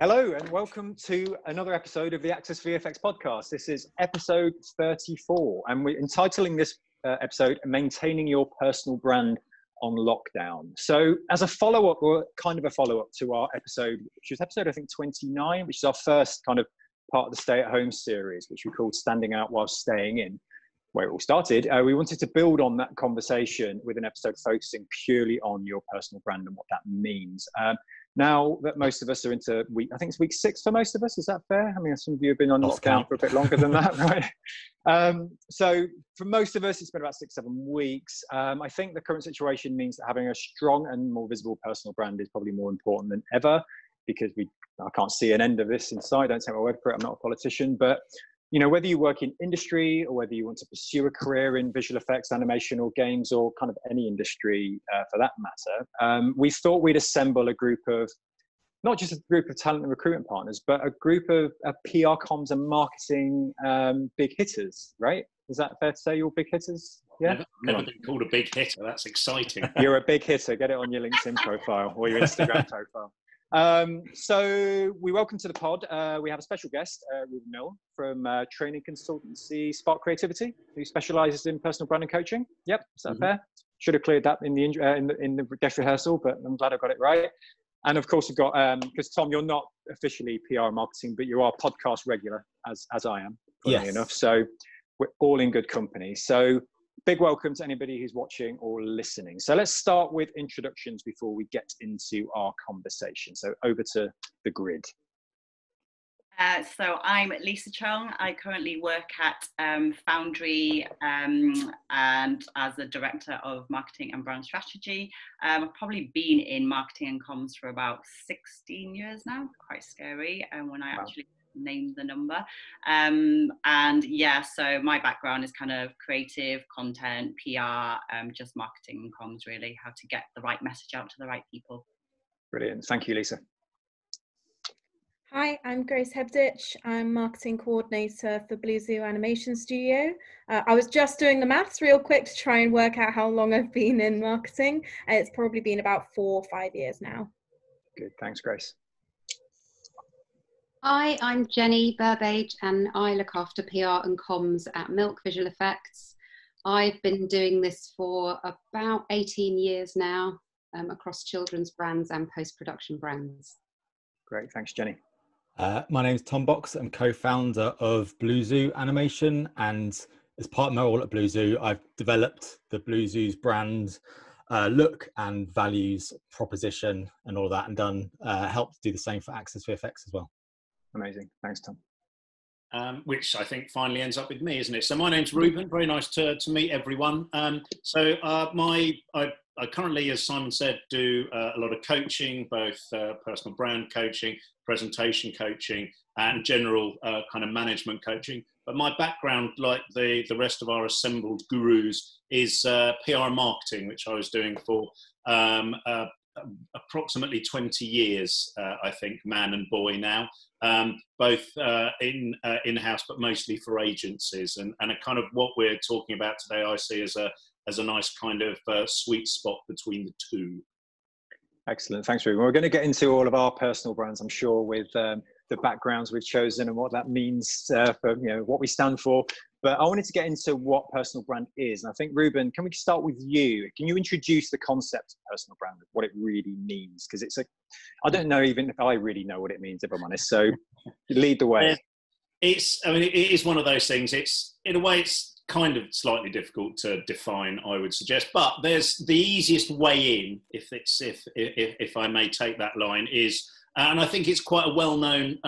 Hello and welcome to another episode of the Access VFX podcast. This is episode 34 and we're entitling this episode Maintaining Your Personal Brand on Lockdown. So as a follow-up, or kind of a follow-up to our episode, which was episode I think 29, which is our first kind of part of the stay-at-home series, which we called Standing Out While Staying In, where it all started. We wanted to build on that conversation with an episode focusing purely on your personal brand and what that means. Now that most of us are into I think it's week 6 for most of us, is that fair? I mean, some of you have been on lockdown for a bit longer than that, right? So for most of us, it's been about 6-7 weeks. I think the current situation means that having a strong and more visible personal brand is probably more important than ever, because I can't see an end of this in sight. Don't take my word for it, I'm not a politician, but you know, whether you work in industry or whether you want to pursue a career in visual effects, animation or games, or kind of any industry for that matter, we thought we'd assemble a group of, not just a group of talent and recruitment partners, but a group of PR comms and marketing big hitters, right? Is that fair to say you're big hitters? Yeah. Never been called a big hitter. That's exciting. You're a big hitter. Get it on your LinkedIn profile or your Instagram profile. So we welcome to the pod. We have a special guest, Reuben Milne from training consultancy Spark Creativity, who specialises in personal brand and coaching. Yep, is that fair? Should have cleared that in the guest rehearsrsal, but I'm glad I got it right. And of course, we've got because Tom, you're not officially PR and marketing, but you are podcast regular, as I am, funnily enough. So we're all in good company. So big welcome to anybody who's watching or listening. So let's start with introductions before we get into our conversation. So over to the grid. So I'm Lisa Cheung. I currently work at Foundry and as a director of marketing and brand strategy. I've probably been in marketing and comms for about 16 years now. Quite scary. And when I actually name the number, and yeah, so my background is kind of creative content, PR, just marketing and comms, really, how to get the right message out to the right people. Brilliant. Thank you, Lisa. Hi, I'm Grace Hebditch. I'm marketing coordinator for Blue Zoo Animation Studio. I was just doing the maths real quick to try and work out how long I've been in marketing. It's probably been about 4 or 5 years now. Good. Thanks, Grace. Hi, I'm Jenny Burbage and I look after PR and comms at Milk Visual Effects. I've been doing this for about 18 years now across children's brands and post-production brands. Great, thanks Jenny. My name's Tom Box. I'm co-founder of Blue Zoo Animation, and as part of my role at Blue Zoo, I've developed the Blue Zoo's brand look and values proposition and all of that, and done helped do the same for Access VFX as well. Amazing. Thanks, Tom. Which I think finally ends up with me, isn't it? So my name's Reuben. Very nice to meet everyone. I currently, as Simon said, do a lot of coaching, both personal brand coaching, presentation coaching, and general kind of management coaching. But my background, like the rest of our assembled gurus, is PR and marketing, which I was doing for approximately 20 years, I think, man and boy now, both in-house, but mostly for agencies. And a kind of what we're talking about today, I see as a nice kind of sweet spot between the two. Excellent. Thanks, Reuben. We're going to get into all of our personal brands, I'm sure, with the backgrounds we've chosen and what that means for what we stand for. But I wanted to get into what personal brand is. And I think, Reuben, can we start with you? Can you introduce the concept of personal brand, what it really means? Because I don't know even if I really know what it means, if I'm honest. So lead the way. It is one of those things. In a way, it's kind of slightly difficult to define, I would suggest. But there's the easiest way in, if I may take that line, is, and I think it's quite a well-known,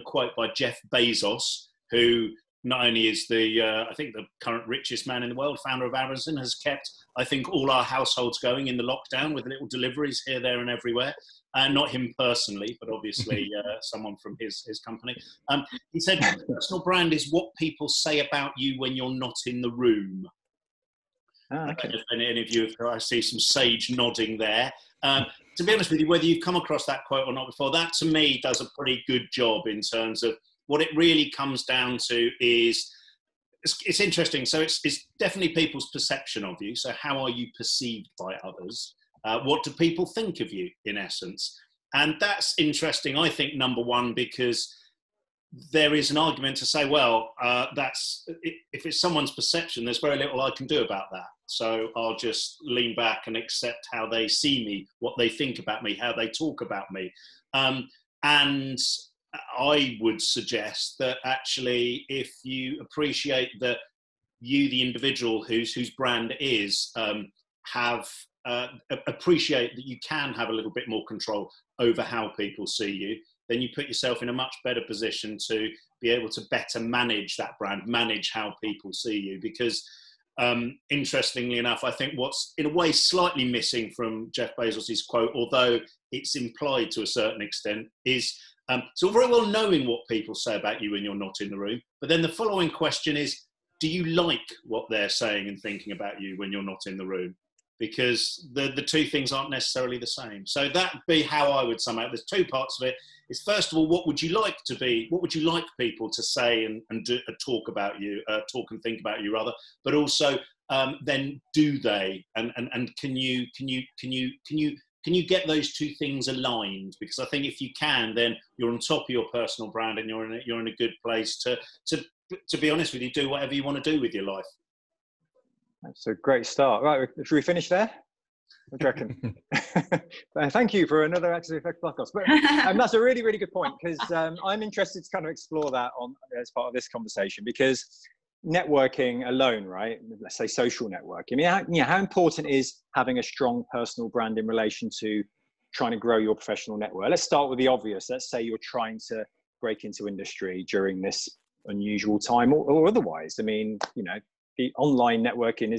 quote by Jeff Bezos, who not only is I think the current richest man in the world, founder of Amazon, has kept, I think, all our households going in the lockdown with little deliveries here, there and everywhere. Not him personally, but obviously someone from his company. He said, personal brand is what people say about you when you're not in the room. Okay. If any of you, I see some sage nodding there. To be honest with you, whether you've come across that quote or not before, that to me does a pretty good job in terms of what it really comes down to is, it's interesting. So it's definitely people's perception of you. So how are you perceived by others? What do people think of you, in essence? And that's interesting, I think, number one, because there is an argument to say, well, if it's someone's perception, there's very little I can do about that. So I'll just lean back and accept how they see me, what they think about me, how they talk about me. And I would suggest that actually, if you appreciate that you, the individual whose brand is, appreciate that you can have a little bit more control over how people see you, then you put yourself in a much better position to be able to better manage that brand, manage how people see you. Because interestingly enough, I think what's in a way slightly missing from Jeff Bezos' quote, although it's implied to a certain extent, is it's all very well knowing what people say about you when you're not in the room. But then the following question is, do you like what they're saying and thinking about you when you're not in the room? Because the two things aren't necessarily the same. So that'd be how I would sum up. There's two parts of it. Is first of all, what would you like people to say and talk about you, talk and think about you rather, but also then do they, and can you get those two things aligned? Because I think if you can, then you're on top of your personal brand and you're in a good place to be honest with you, do whatever you want to do with your life. That's a great start. Right, should we finish there? What do you reckon? Thank you for another Access VFX podcast. But that's a really, really good point, because I'm interested to kind of explore that as part of this conversation, because networking alone, right? Let's say social networking. I mean, how important is having a strong personal brand in relation to trying to grow your professional network? Let's start with the obvious. Let's say you're trying to break into industry during this unusual time or otherwise. I mean, the online networking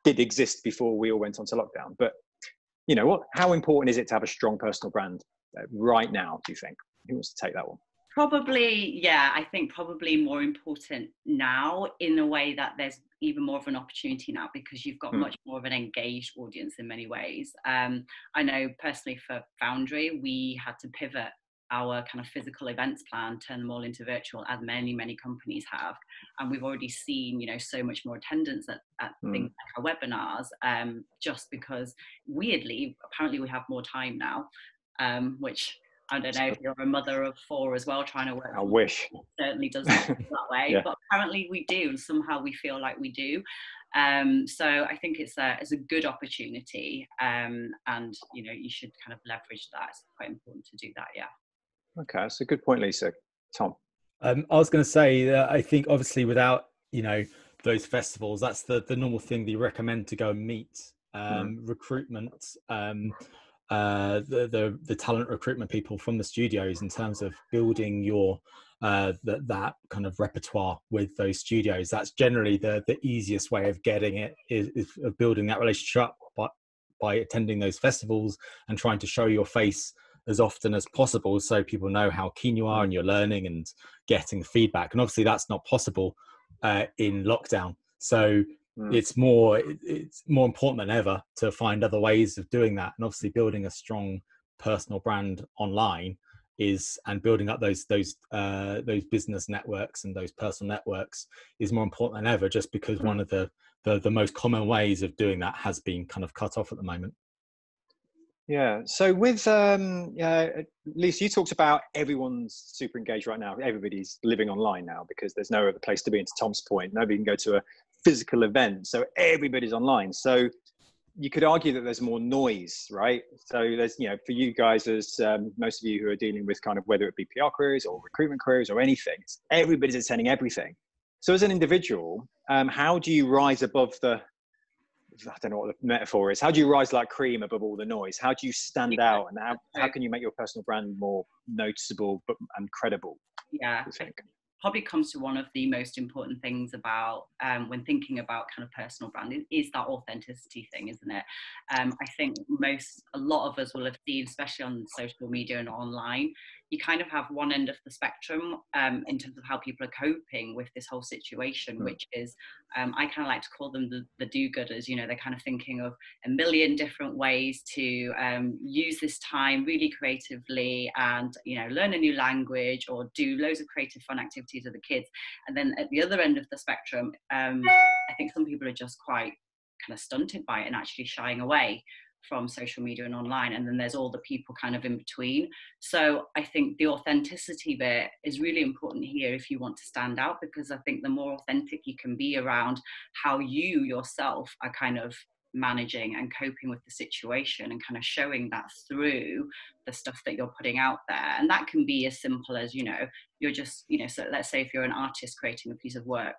did exist before we all went onto lockdown. But how important is it to have a strong personal brand right now, do you think? Who wants to take that one? Probably, yeah, I think probably more important now, in a way that there's even more of an opportunity now, because you've got much more of an engaged audience in many ways. I know personally for Foundry, we had to pivot our kind of physical events plan, turn them all into virtual, as many companies have. And we've already seen, so much more attendance at things like our webinars, just because weirdly, apparently we have more time now, which I don't know if you're a mother of 4 as well, trying to work. I wish. It certainly doesn't feel that way, yeah. But apparently we do, and somehow we feel like we do. So I think it's a good opportunity, and you should kind of leverage that. It's quite important to do that, yeah. Okay, that's a good point, Lisa. Tom? I was going to say that I think obviously without, those festivals, that's the normal thing that you recommend to go and meet recruitment, the talent recruitment people from the studios, in terms of building your that kind of repertoire with those studios. That's generally the easiest way of getting it, is of building that relationship up by attending those festivals and trying to show your face as often as possible, so people know how keen you are and you're learning and getting feedback. And obviously that's not possible in lockdown. So it's more important than ever to find other ways of doing that. And obviously building a strong personal brand online and building up those business networks and those personal networks is more important than ever, just because one of the most common ways of doing that has been kind of cut off at the moment. Yeah. So with Lisa, you talked about everyone's super engaged right now. Everybody's living online now because there's no other place to be. And to Tom's point, nobody can go to a physical event, so everybody's online. So you could argue that there's more noise, right? So there's, for you guys, as most of you who are dealing with kind of whether it be PR queries or recruitment queries or anything, everybody's attending everything. So as an individual, how do you rise above I don't know what the metaphor is. How do you rise like cream above all the noise? How do you stand out, and how can you make your personal brand more noticeable and credible? Yeah, probably comes to one of the most important things about when thinking about kind of personal brand is that authenticity thing, isn't it? I think a lot of us will have seen, especially on social media and online, you kind of have one end of the spectrum in terms of how people are coping with this whole situation, which is, I kind of like to call them the do-gooders. They're kind of thinking of a million different ways to use this time really creatively and, learn a new language or do loads of creative fun activities with the kids. And then at the other end of the spectrum, I think some people are just quite kind of stunted by it and actually shying away. from social media and online, and then there's all the people kind of in between. So I think the authenticity bit is really important here if you want to stand out, because I think the more authentic you can be around how you yourself are kind of managing and coping with the situation, and kind of showing that through the stuff that you're putting out there. And that can be as simple as, you know, you're just, you know, so let's say if you're an artist creating a piece of work,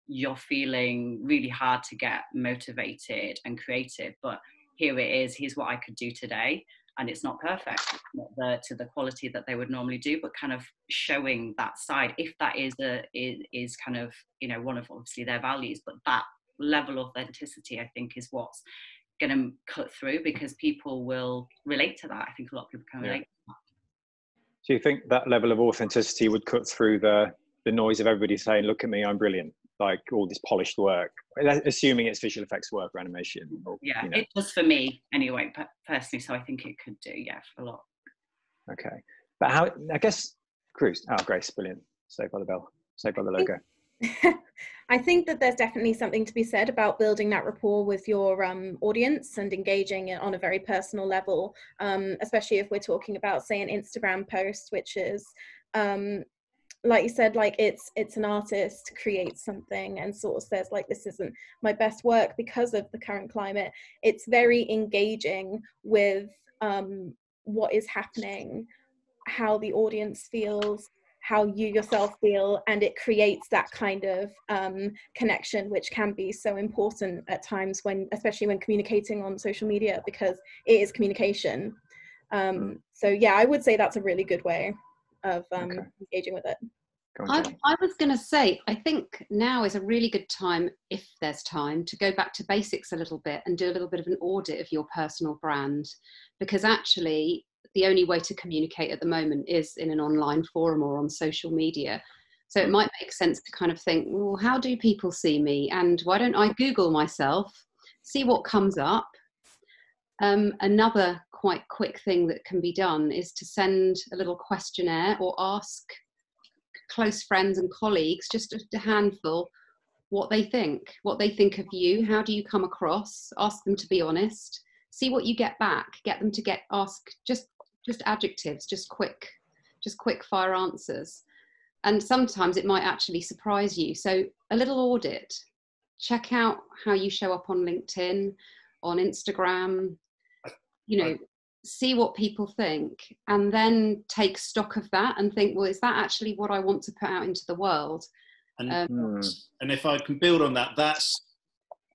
you're feeling really hard to get motivated and creative, but here it is, here's what I could do today, and it's not perfect, it's not to the quality that they would normally do, but kind of showing that side, if that is kind of, you know, one of obviously their values, but that level of authenticity, I think, is what's going to cut through, because people will relate to that. I think a lot of people can relate to that. Do you think that level of authenticity would cut through the noise of everybody saying, look at me, I'm brilliant, like all this polished work, assuming it's visual effects work or animation? Or, yeah, you know. it does for me anyway, personally, so I think it could do, yeah, for a lot. Okay, but how, I guess, Cruz, Grace, brilliant, saved by the bell, saved by the logo. I think that there's definitely something to be said about building that rapport with your audience and engaging on a very personal level, especially if we're talking about, say, an Instagram post, which is, like you said, like it's an artist creates something and sort of says, like, this isn't my best work because of the current climate. It's very engaging with what is happening, how the audience feels, how you yourself feel, and it creates that kind of connection, which can be so important at times when, especially when communicating on social media, because it is communication. So yeah, I would say that's a really good way of engaging with it. I was going to say, I think now is a really good time, if there's time, to go back to basics a little bit and do a little bit of an audit of your personal brand, because actually the only way to communicate at the moment is in an online forum or on social media. So it might make sense to kind of think, well, how do people see me? And why don't I Google myself, see what comes up? Another quite quick thing that can be done is to send a little questionnaire or ask close friends and colleagues, just a handful, what they think of you. How do you come across? Ask them to be honest. See what you get back. Get them to ask just adjectives, just quick fire answers. And sometimes it might actually surprise you. So a little audit. Check out how you show up on LinkedIn, on Instagram, you know, see what people think, and then take stock of that and think, well, is that actually what I want to put out into the world? And if I can build on that,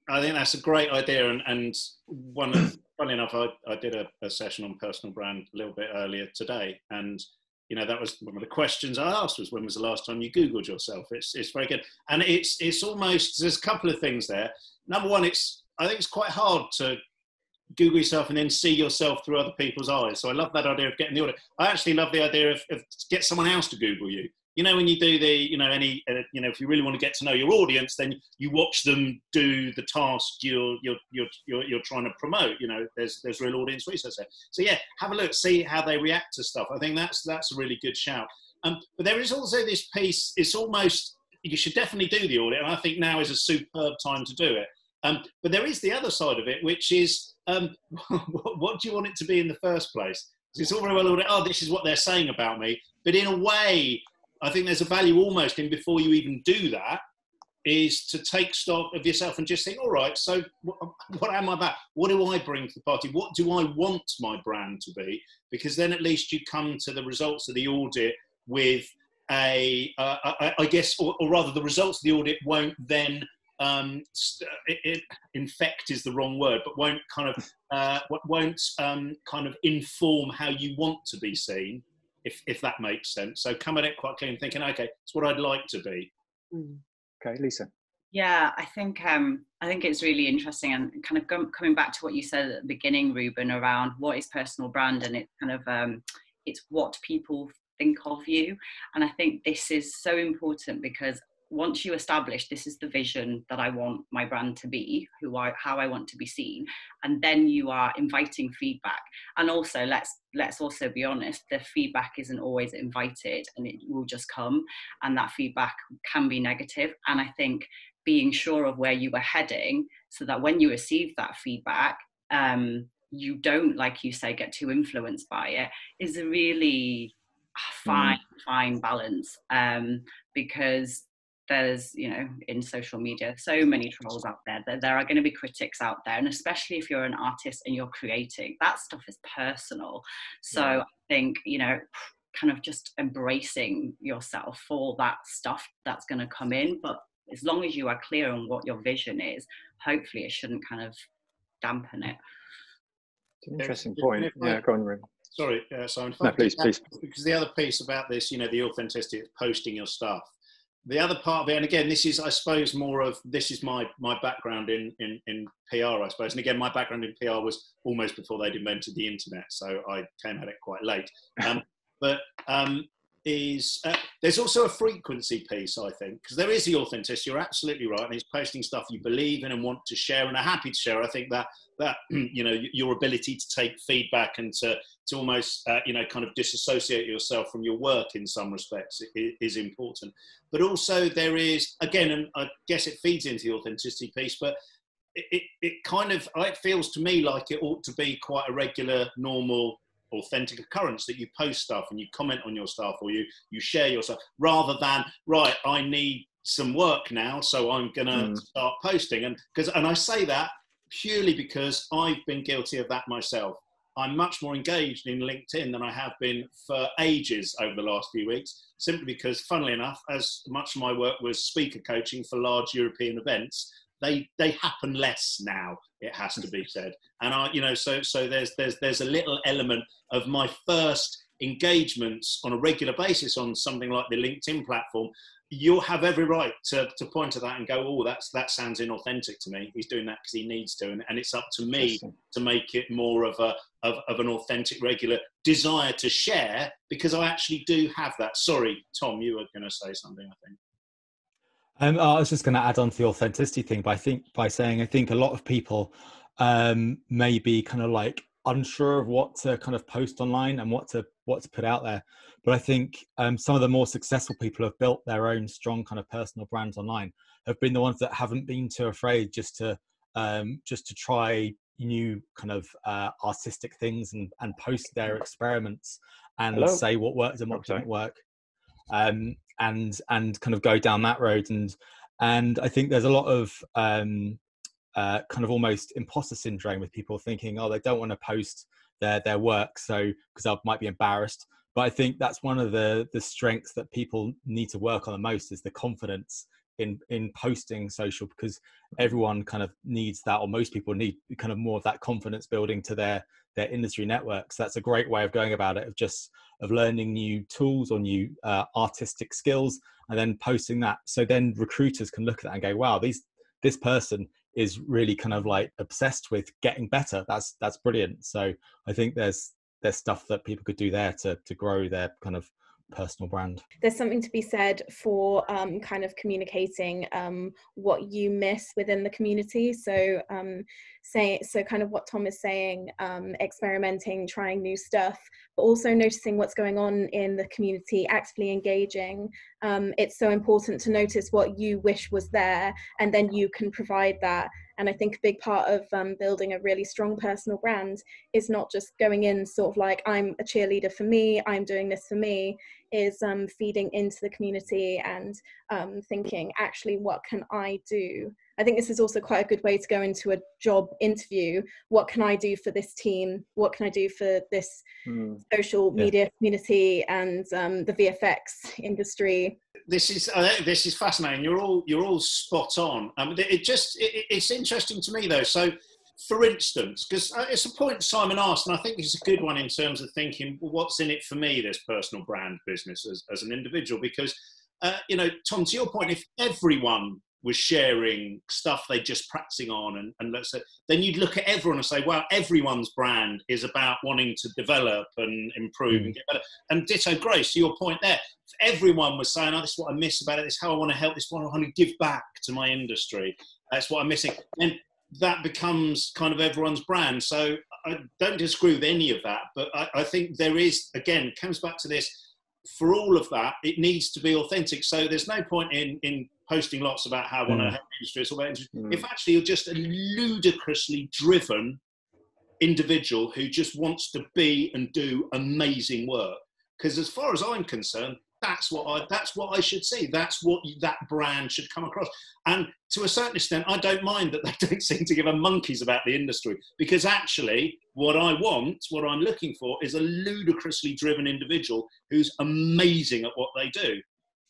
I think that's a great idea. And funny enough, I did a session on personal brand a little bit earlier today, and you know, that was one of the questions I asked was, when was the last time you Googled yourself? It's very good, and it's almost, there's a couple of things there. Number one, I think it's quite hard to Google yourself and then see yourself through other people's eyes. So I love that idea of getting the audit. I actually love the idea of get someone else to Google you. You know, when you do the, you know, if you really want to get to know your audience, then you watch them do the task you're trying to promote. You know, there's real audience research there. So yeah, have a look, see how they react to stuff. I think that's a really good shout. But there is also this piece. It's almost, you should definitely do the audit, and I think now is a superb time to do it. But there is the other side of it, which is what do you want it to be in the first place? It's all very well audit, oh, this is what they're saying about me. But in a way, I think there's a value almost in, before you even do that, is to take stock of yourself and just think, all right, so what am I about? What do I bring to the party? What do I want my brand to be? Because then at least you come to the results of the audit with I guess, or rather the results of the audit won't then, infect is the wrong word, but won't kind of inform how you want to be seen, if that makes sense. So come at it quite clean, thinking, okay, it's what I'd like to be. Okay, Lisa. Yeah, I think it's really interesting, and kind of coming back to what you said at the beginning, Reuben, around what is personal brand, and it's kind of it's what people think of you. And I think this is so important, because once you establish this is the vision that I want my brand to be, how I want to be seen, and then you are inviting feedback. And also, let's also be honest, the feedback isn't always invited, and it will just come, and that feedback can be negative. And I think being sure of where you are heading, so that when you receive that feedback, you don't, like you say, get too influenced by it, is a really fine balance, because there's, you know, in social media, so many trolls out there. There are going to be critics out there, and especially if you're an artist and you're creating, that stuff is personal. So I think, you know, kind of just embracing yourself for that stuff that's going to come in, but as long as you are clear on what your vision is, hopefully it shouldn't kind of dampen it. It's an interesting point. Yeah, go on, Reuben. Sorry, Simon. No, please. Because the other piece about this, you know, the authenticity of posting your stuff. The other part of it, and again, this is, I suppose, this is my background in PR, I suppose. And again, my background in PR was almost before they'd invented the internet, so I came at it quite late. There's also a frequency piece, I think, because there is the authenticity. You're absolutely right, and it's posting stuff you believe in and want to share and are happy to share. I think that you know, your ability to take feedback and to almost you know, kind of disassociate yourself from your work in some respects is important. But also there is, again, and I guess it feeds into the authenticity piece, but it kind of, it feels to me like it ought to be quite a regular, normal, authentic occurrence that you post stuff and you comment on your stuff, or you share your stuff, rather than, right, I need some work now, so I'm gonna start posting. And I say that purely because I've been guilty of that myself. I'm much more engaged in LinkedIn than I have been for ages over the last few weeks, simply because, funnily enough, as much of my work was speaker coaching for large European events, they happen less now, it has to be said. And you know, so there's a little element of my first engagements on a regular basis on something like the LinkedIn platform. You'll have every right to point to that and go, oh, that sounds inauthentic to me. He's doing that because he needs to, and it's up to me to make it more of an authentic, regular desire to share, because I actually do have that. Sorry, Tom, you were going to say something, I think. I was just going to add on to the authenticity thing, but I think a lot of people may be kind of like unsure of what to kind of post online and what to put out there. But I think some of the more successful people who have built their own strong kind of personal brands online have been the ones that haven't been too afraid just to try new kind of artistic things and post their experiments and say what worked and what didn't work. And kind of go down that road, and I think there's a lot of kind of almost imposter syndrome with people thinking, oh, they don't want to post their work, so because I might be embarrassed. But I think that's one of the strengths that people need to work on the most, is the confidence in posting social, because everyone kind of needs that, or most people need kind of more of that confidence building to their industry networks. That's a great way of going about it, of learning new tools or new artistic skills, and then posting that. So then recruiters can look at that and go, wow, this person is really kind of like obsessed with getting better. That's brilliant. So I think there's stuff that people could do there to grow their kind of personal brand. There's something to be said for kind of communicating what you miss within the community. So kind of what Tom is saying, experimenting, trying new stuff, but also noticing what's going on in the community, actively engaging. It's so important to notice what you wish was there, and then you can provide that. And I think a big part of building a really strong personal brand is not just going in sort of like, I'm a cheerleader for me, I'm doing this for me, is feeding into the community and thinking, actually, what can I do? I think this is also quite a good way to go into a job interview. What can I do for this team? What can I do for this social media community and the VFX industry? This is fascinating. You're all spot on. It's interesting to me though. So, for instance, because it's a point Simon asked, and I think it's a good one in terms of thinking, well, what's in it for me, this personal brand business as an individual? Because you know, Tom, to your point, if everyone was sharing stuff they're just practicing on, and let's say, then you'd look at everyone and say, well, everyone's brand is about wanting to develop and improve and get better. And ditto, Grace, to your point there, if everyone was saying, oh, this is what I miss about it, this is how I want to help, this is what I want to give back to my industry, that's what I'm missing, then that becomes kind of everyone's brand. So I don't disagree with any of that, but I think there is, again, it comes back to this, for all of that, it needs to be authentic. So there's no point in posting lots about how I want to help the industry. It's all about industry. If actually you're just ludicrously driven individual who just wants to be and do amazing work. Because as far as I'm concerned, that's what I should see. That's what that brand should come across. And to a certain extent, I don't mind that they don't seem to give a monkeys about the industry, because actually what I'm looking for is a ludicrously driven individual who's amazing at what they do.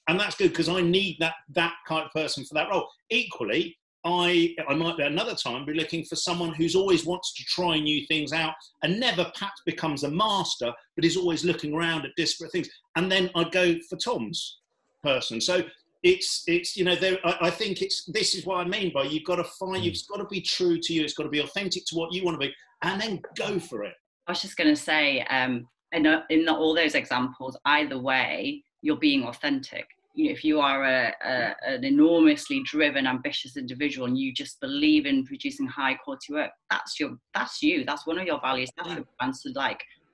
And that's good, because I need that kind of person for that role. Equally, I might at another time be looking for someone who's always wants to try new things out and never perhaps becomes a master, but is always looking around at disparate things. And then I'd go for Tom's person. So it's I think this is what I mean by you've got to be true to you. It's got to be authentic to what you want to be, and then go for it. I was just going to say, in all those examples, either way, you're being authentic. If you are an enormously driven, ambitious individual and you just believe in producing high quality work, that's you. That's one of your values. That's your brand. So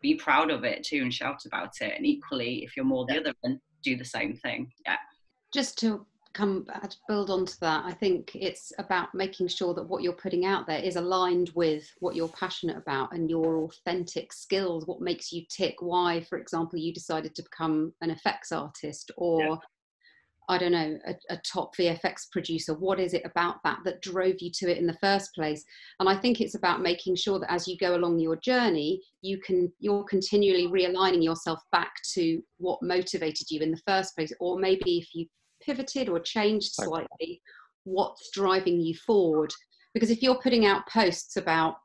be proud of it too and shout about it. And equally, if you're more the other one, do the same thing. Yeah. Just to build onto that, I think it's about making sure that what you're putting out there is aligned with what you're passionate about and your authentic skills, what makes you tick, why, for example, you decided to become an effects artist, or I don't know, a top VFX producer. What is it about that drove you to it in the first place? And I think it's about making sure that as you go along your journey, you're continually realigning yourself back to what motivated you in the first place. Or maybe if you pivoted or changed slightly, what's driving you forward? Because if you're putting out posts about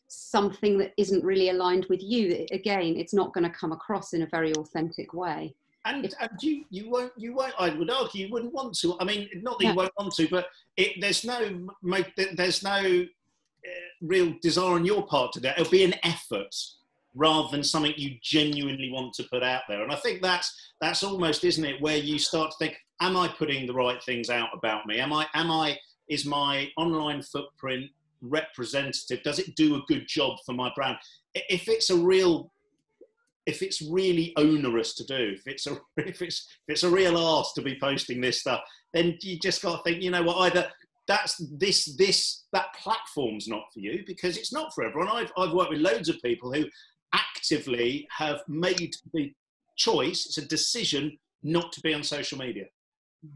something that isn't really aligned with you, again, it's not going to come across in a very authentic way. And you won't. I would argue you wouldn't want to. I mean, not that you won't want to, but there's no real desire on your part to that. It'll be an effort rather than something you genuinely want to put out there. And I think that's almost, isn't it, where you start to think, am I putting the right things out about me? Is my online footprint representative? Does it do a good job for my brand? If it's really onerous to do, if it's a real arse to be posting this stuff, then you just got to think, you know what, either that platform's not for you, because it's not for everyone. I've worked with loads of people who actively have made the choice, it's a decision not to be on social media.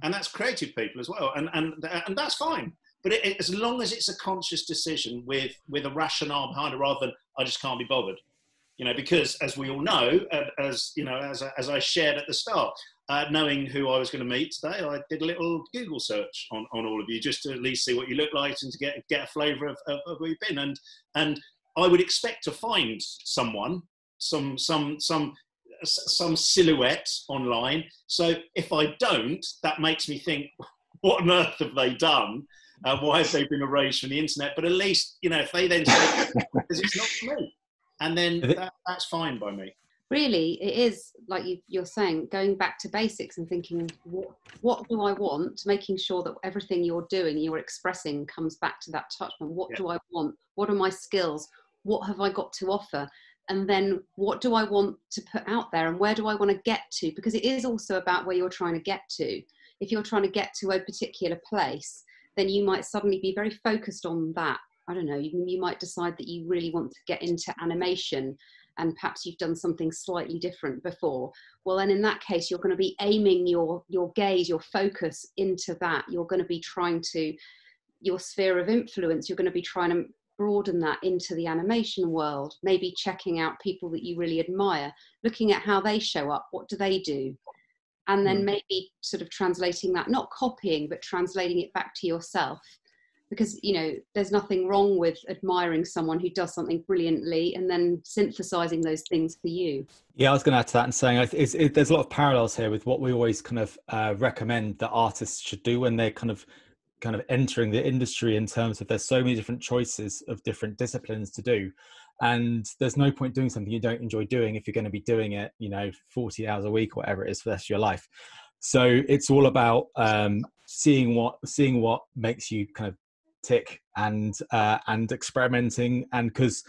And that's creative people as well. And that's fine. But as long as it's a conscious decision with a rationale behind it, rather than I just can't be bothered. Because as we all know, as I shared at the start, knowing who I was going to meet today, I did a little Google search on all of you, just to at least see what you look like and to get a flavour of where you've been. And I would expect to find someone, some silhouette online. So if I don't, that makes me think, what on earth have they done? Why have they been erased from the internet? But at least, if they then say, because it's not for me. And then that's fine by me. Really, it is, like you're saying, going back to basics and thinking, what do I want? Making sure that everything you're doing, you're expressing, comes back to that touch point. What do I want? What are my skills? What have I got to offer? And then what do I want to put out there? And where do I want to get to? Because it is also about where you're trying to get to. If you're trying to get to a particular place, then you might suddenly be very focused on that. I don't know, you might decide that you really want to get into animation, and perhaps you've done something slightly different before. Well, then in that case, you're going to be aiming your gaze, your focus into that. You're going to be trying to, your sphere of influence, you're going to be trying to broaden that into the animation world, maybe checking out people that you really admire, looking at how they show up, what do they do? And then maybe sort of translating that, not copying, but translating it back to yourself. Because, there's nothing wrong with admiring someone who does something brilliantly and then synthesizing those things for you. Yeah, I was going to add to that and saying there's a lot of parallels here with what we always kind of recommend that artists should do when they're kind of entering the industry, in terms of there's so many different choices of different disciplines to do. And there's no point doing something you don't enjoy doing if you're going to be doing it, 40 hours a week or whatever it is for the rest of your life. So it's all about seeing what makes you kind of tick and experimenting. And because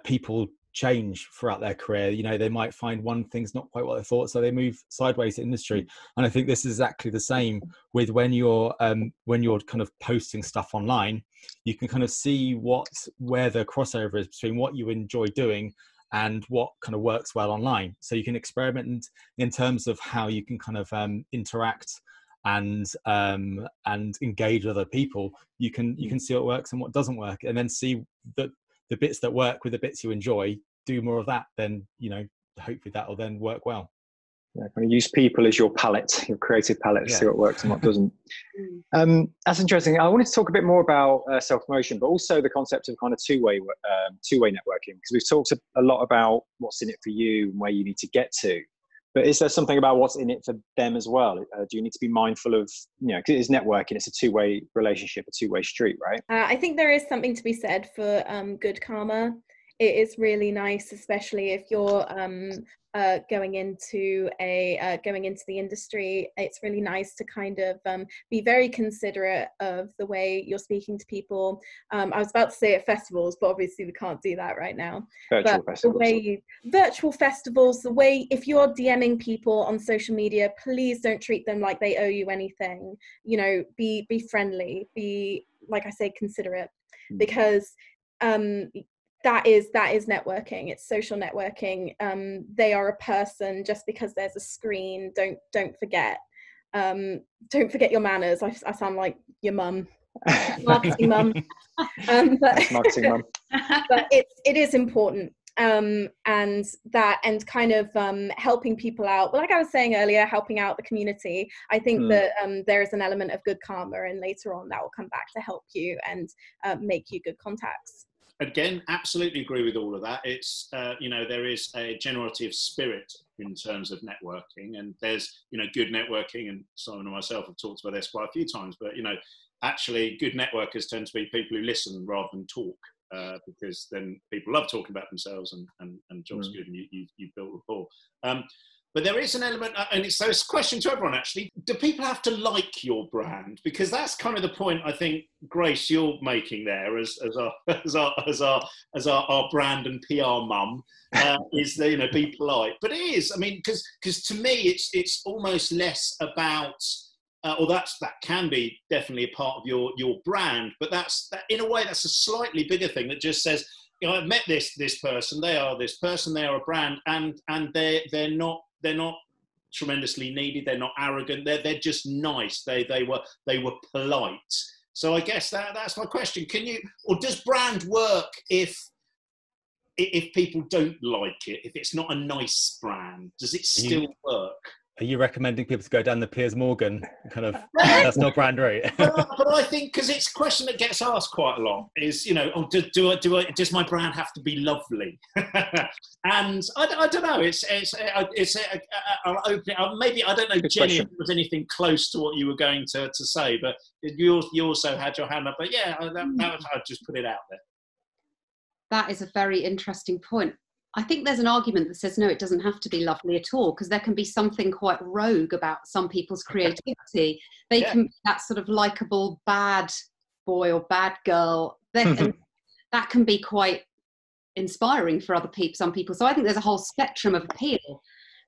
people change throughout their career, they might find one thing's not quite what they thought, so they move sideways in industry. And I think this is exactly the same with when you're kind of posting stuff online. you can kind of see where the crossover is between what you enjoy doing and what kind of works well online. So you can experiment in terms of how you can kind of interact and engage with other people. You can see what works and what doesn't work, and then see that the bits that work with the bits you enjoy, do more of that. Then, you know, hopefully that will then work well. Yeah, kind of use people as your palette, your creative palette, to see what works and what doesn't. That's interesting. I wanted to talk a bit more about self-promotion, but also the concept of kind of two-way networking, because we've talked a lot about what's in it for you and where you need to get to. But is there something about what's in it for them as well? Do you need to be mindful of, you know, because it is networking, it's a two-way relationship, a two-way street, right? I think there is something to be said for good karma. It is really nice, especially if you're going into the industry. It's really nice to kind of be very considerate of the way you're speaking to people. I was about to say at festivals, but obviously we can't do that right now. Virtual festivals, the way, if you're DMing people on social media, please don't treat them like they owe you anything. You know, be friendly, be, like I say, considerate, because that is networking. It's social networking. They are a person. Just because there's a screen, don't forget your manners. I sound like your mum, marketing mum. Marketing mum. But it is important. And kind of helping people out. Well, like I was saying earlier, helping out the community. I think that there is an element of good karma, and later on that will come back to help you and make you good contacts. Again, absolutely agree with all of that. It's, you know, there is a generosity of spirit in terms of networking, and there's, you know, good networking, and Simon and myself have talked about this quite a few times, but, you know, actually good networkers tend to be people who listen rather than talk, because then people love talking about themselves, and job's good, and you build rapport. But there is an element, and it's a question to everyone actually, do people have to like your brand? Because that's kind of the point I think, Grace, you're making there as our brand and PR mum, is that, you know, be polite. But it is, I mean, because to me it's almost less about, or that can be definitely a part of your brand, but that in a way that's a slightly bigger thing that just says, you know, I've met this person, they are this person, they are a brand, and they're not tremendously needy, they're not arrogant, they're just nice, they were polite. So I guess that's my question. Can you, or does brand work if people don't like it, if it's not a nice brand? Does it still work? Are you recommending people to go down the Piers Morgan kind of personal brand route? but I think, because it's a question that gets asked quite a lot, is, you know, does my brand have to be lovely? And I don't know. I'll open it up. Maybe, I don't know, Good Jenny, question. if there was anything close to what you were going to say, but you also had your hand up. But yeah, I'd just put it out there. That is a very interesting point. I think there's an argument that says, no, it doesn't have to be lovely at all, because there can be something quite rogue about some people's creativity. They can be that sort of likable bad boy or bad girl. And that can be quite inspiring for some people. So I think there's a whole spectrum of appeal,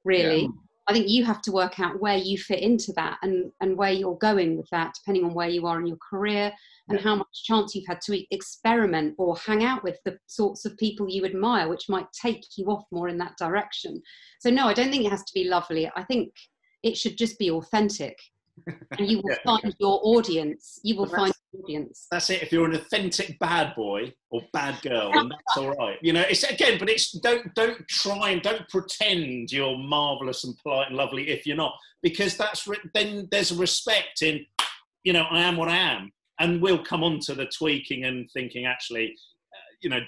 really. Yeah. I think you have to work out where you fit into that and where you're going with that, depending on where you are in your career and how much chance you've had to experiment or hang out with the sorts of people you admire, which might take you off more in that direction. So no, I don't think it has to be lovely. I think it should just be authentic. And you will find your audience. You will find your audience. That's it. If you're an authentic bad boy or bad girl, then that's all right. You know, it's again, but it's don't try and don't pretend you're marvelous and polite and lovely if you're not, because then there's a respect in, you know, I am what I am, and we'll come on to the tweaking and thinking actually. You know,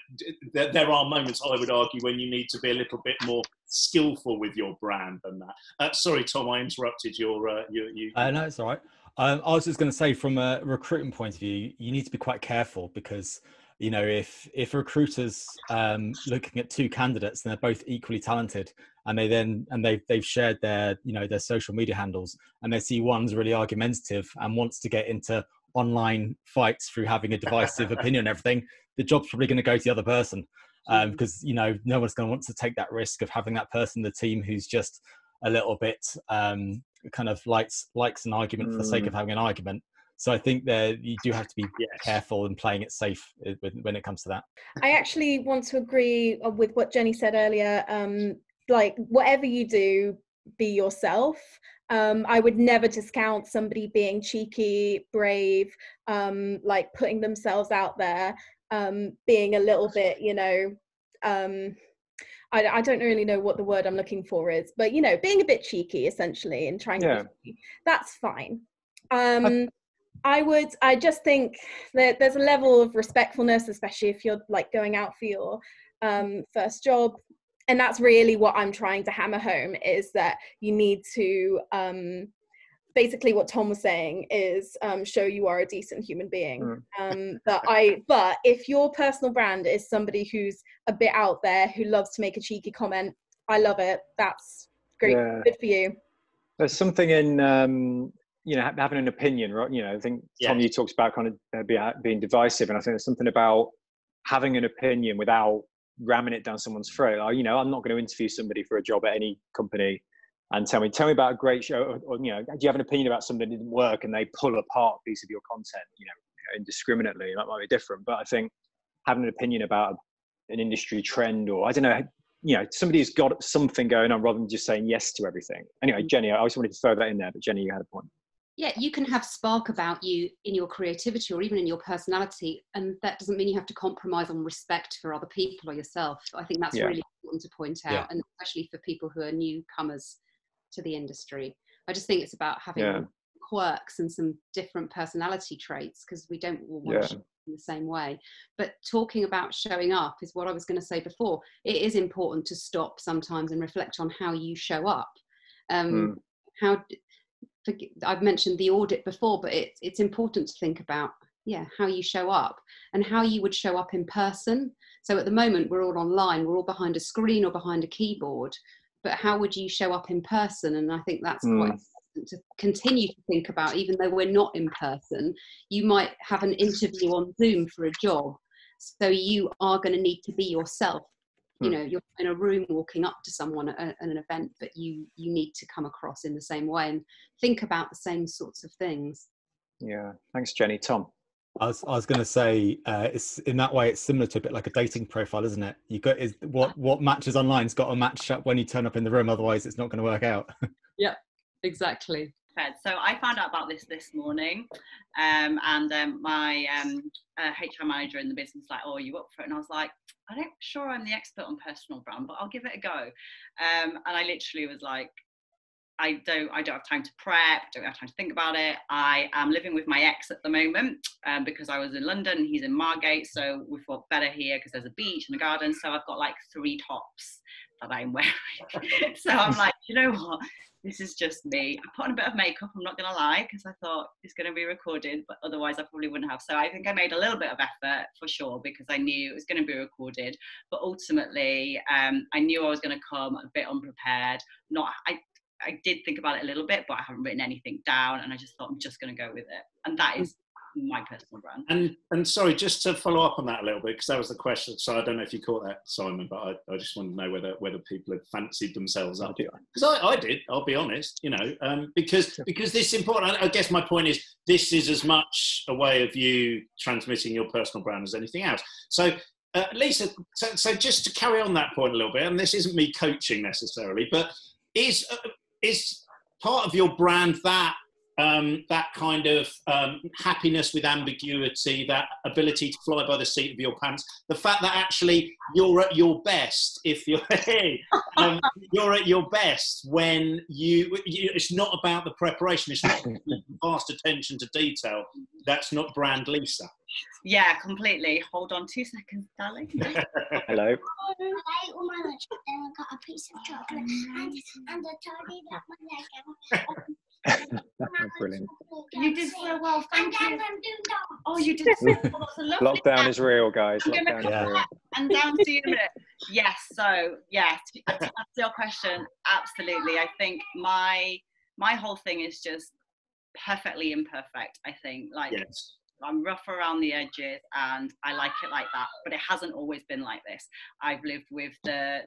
there are moments, I would argue, when you need to be a little bit more skillful with your brand than that. Sorry, Tom, I interrupted your. No, it's all right. I was just going to say, from a recruitment point of view, you need to be quite careful, because, you know, if a recruiter's looking at two candidates and they're both equally talented, and they've shared their social media handles, and they see one's really argumentative and wants to get into online fights through having a divisive opinion and everything, the job's probably going to go to the other person, because, you know, no one's going to want to take that risk of having that person in the team who's just a little bit kind of likes an argument for the sake of having an argument. So I think that you do have to be careful and playing it safe when it comes to that. I actually want to agree with what Jenny said earlier. Like, whatever you do, be yourself. I would never discount somebody being cheeky, brave, like putting themselves out there, being a little bit, you know, I don't really know what the word I'm looking for is, but, you know, being a bit cheeky essentially and trying to be, that's fine. I just think that there's a level of respectfulness, especially if you're like going out for your first job. And that's really what I'm trying to hammer home, is that you need to, basically what Tom was saying is show you are a decent human being. But if your personal brand is somebody who's a bit out there, who loves to make a cheeky comment, I love it. That's great. Good for you. There's something in, you know, having an opinion, right? You know, I think, Tom, you talked about kind of being divisive. And I think there's something about having an opinion without ramming it down someone's throat. Like, you know, I'm not going to interview somebody for a job at any company and tell me about a great show, or, you know, do you have an opinion about something that didn't work, and they pull apart a piece of your content, you know, indiscriminately. That might be different, but I think having an opinion about an industry trend, or I don't know, you know, somebody who's got something going on rather than just saying yes to everything. Anyway, Jenny, I always wanted to throw that in there, but Jenny, you had a point. Yeah, you can have spark about you in your creativity or even in your personality, and that doesn't mean you have to compromise on respect for other people or yourself. I think that's really important to point out, and especially for people who are newcomers to the industry. I just think it's about having quirks and some different personality traits, because we don't all want to show in the same way. But talking about showing up is what I was going to say before. It is important to stop sometimes and reflect on how you show up. I've mentioned the audit before, but it's important to think about how you show up and how you would show up in person. So at the moment we're all online, we're all behind a screen or behind a keyboard, but how would you show up in person? And I think that's quite important to continue to think about. Even though we're not in person, you might have an interview on Zoom for a job, so you are going to need to be yourself. You know, you're in a room walking up to someone at an event, but you need to come across in the same way and think about the same sorts of things. Yeah, thanks, Jenny. Tom? I was going to say, it's in that way, it's similar to a bit like a dating profile, isn't it? You got what matches online's got to match up when you turn up in the room, otherwise it's not going to work out. Yeah, exactly. So I found out about this morning, and my HR manager in the business was like, "Oh, are you up for it?" And I was like, "I'm not sure I'm the expert on personal brand, but I'll give it a go." And I literally was like, I don't have time to prep, don't have time to think about it. I am living with my ex at the moment because I was in London and he's in Margate, so we thought better here because there's a beach and a garden. So I've got like 3 tops that I'm wearing. So I'm like, you know what? This is just me. I put on a bit of makeup, I'm not going to lie, because I thought it's going to be recorded, but otherwise I probably wouldn't have. So I think I made a little bit of effort for sure, because I knew it was going to be recorded. But ultimately, I knew I was going to come a bit unprepared. I did think about it a little bit, but I haven't written anything down, and I just thought I'm just going to go with it. And that is my personal brand. And sorry, just to follow up on that a little bit, because that was the question. So I don't know if you caught that, Simon, but I just wanted to know whether people had fancied themselves up. Because I did, I'll be honest, you know, because this is important. I guess my point is, this is as much a way of you transmitting your personal brand as anything else. So Lisa, so just to carry on that point a little bit, and this isn't me coaching necessarily, but is part of your brand that kind of happiness with ambiguity, that ability to fly by the seat of your pants, the fact that actually you're at your best if you're you're at your best when it's not about the preparation, it's not vast attention to detail. That's not brand Lisa. Yeah, completely. Hold on 2 seconds, darling. Hello. I ate all my lunch, then I got a piece of chocolate and a toddy that my leg. Brilliant. You did so well, thank you. Oh, you did so well. Lockdown is real, guys. Lockdown is real. And down to you a minute. Yes, so, yeah, to answer your question, absolutely. I think my whole thing is just perfectly imperfect, I think. Like, yes. I'm rough around the edges, and I like it like that. But it hasn't always been like this. I've lived with the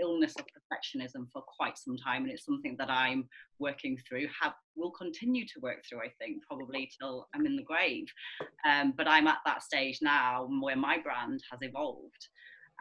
illness of perfectionism for quite some time, and it's something that I'm working through. Will continue to work through, I think, probably till I'm in the grave. But I'm at that stage now where my brand has evolved,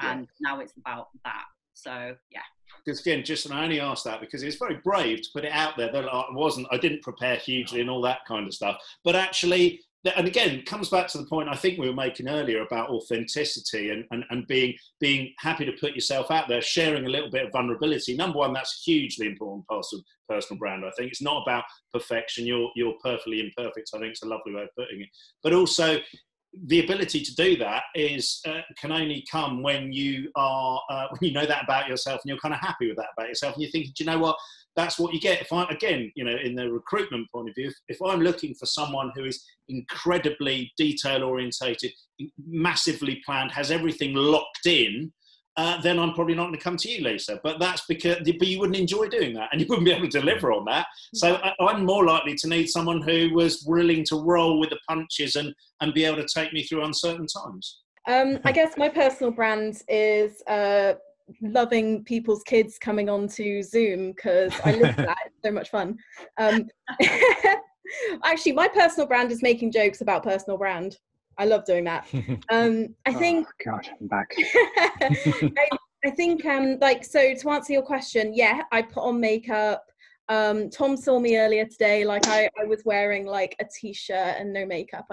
and now it's about that. So yeah. Because again, and I only asked that because it's very brave to put it out there. That I didn't prepare hugely and all that kind of stuff. But actually, and again, it comes back to the point I think we were making earlier about authenticity and being happy to put yourself out there, sharing a little bit of vulnerability. Number one, that's a hugely important part of personal brand. I think it's not about perfection. You're perfectly imperfect. I think it's a lovely way of putting it. But also, the ability to do that can only come when you are when you know that about yourself and you're kind of happy with that about yourself, and you're thinking, do you know what, that's what you get. If I, again, in the recruitment point of view, if I'm looking for someone who is incredibly detail orientated, massively planned, has everything locked in, then I'm probably not going to come to you, Lisa. But that's because you wouldn't enjoy doing that, and you wouldn't be able to deliver on that. So I'm more likely to need someone who was willing to roll with the punches and be able to take me through uncertain times. I guess my personal brand is loving people's kids coming onto Zoom, because I live that. It's so much fun. Actually, my personal brand is making jokes about personal brand. I love doing that. I think. Oh, God, I'm back. I think, so to answer your question, yeah, I put on makeup. Tom saw me earlier today. Like I was wearing like a t-shirt and no makeup.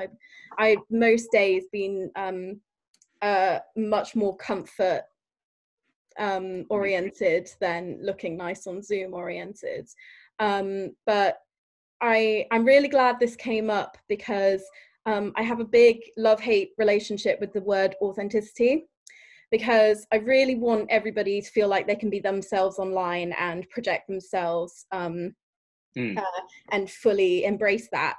I most days been much more comfort oriented than looking nice on Zoom oriented. But I'm really glad this came up, because I have a big love-hate relationship with the word authenticity, because I really want everybody to feel like they can be themselves online and project themselves and fully embrace that.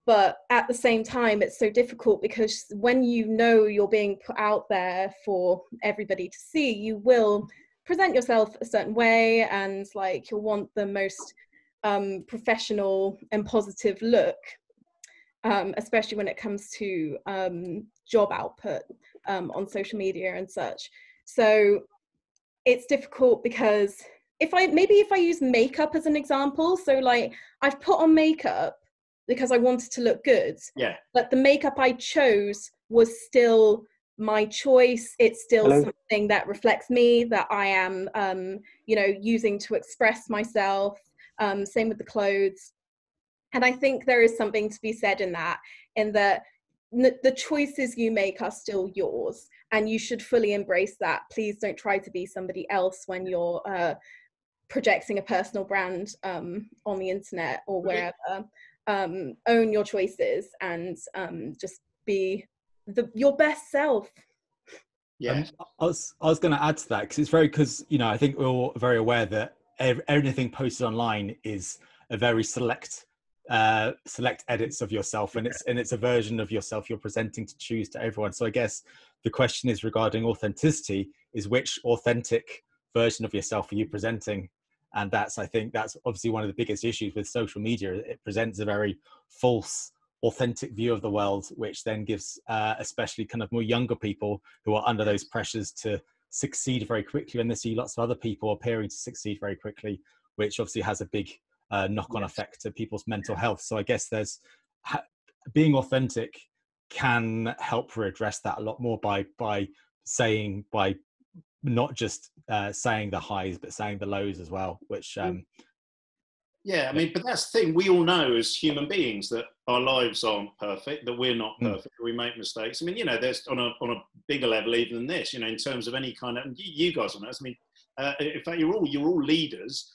But at the same time, it's so difficult, because when you're being put out there for everybody to see, you will present yourself a certain way, and like you'll want the most professional and positive look. Especially when it comes to job output on social media and such. So it's difficult, because if I use makeup as an example, so like I've put on makeup because I wanted to look good, but the makeup I chose was still my choice. It's still something that reflects me, that I am using to express myself. Same with the clothes. And I think there is something to be said in that the choices you make are still yours, and you should fully embrace that. Please don't try to be somebody else when you're projecting a personal brand on the internet or wherever. Own your choices and just be your best self. Yeah, I was going to add to that, because I think we're all very aware that everything posted online is a very select edits of yourself, and it's a version of yourself you're presenting to choose to everyone. So I guess the question is regarding authenticity, is which authentic version of yourself are you presenting? And I think that's obviously one of the biggest issues with social media. It presents a very false, authentic view of the world, which then gives especially kind of more younger people who are under those pressures to succeed very quickly, and they see lots of other people appearing to succeed very quickly, which obviously has a big knock-on effect to people's mental health. So I guess being authentic can help redress that a lot more by not just saying the highs, but saying the lows as well, which yeah, I mean, but that's the thing, we all know as human beings that our lives aren't perfect, that we're not perfect, we make mistakes. I mean, there's on a bigger level even than this, in terms of any kind of, you guys on this, I mean, in fact, you're all leaders.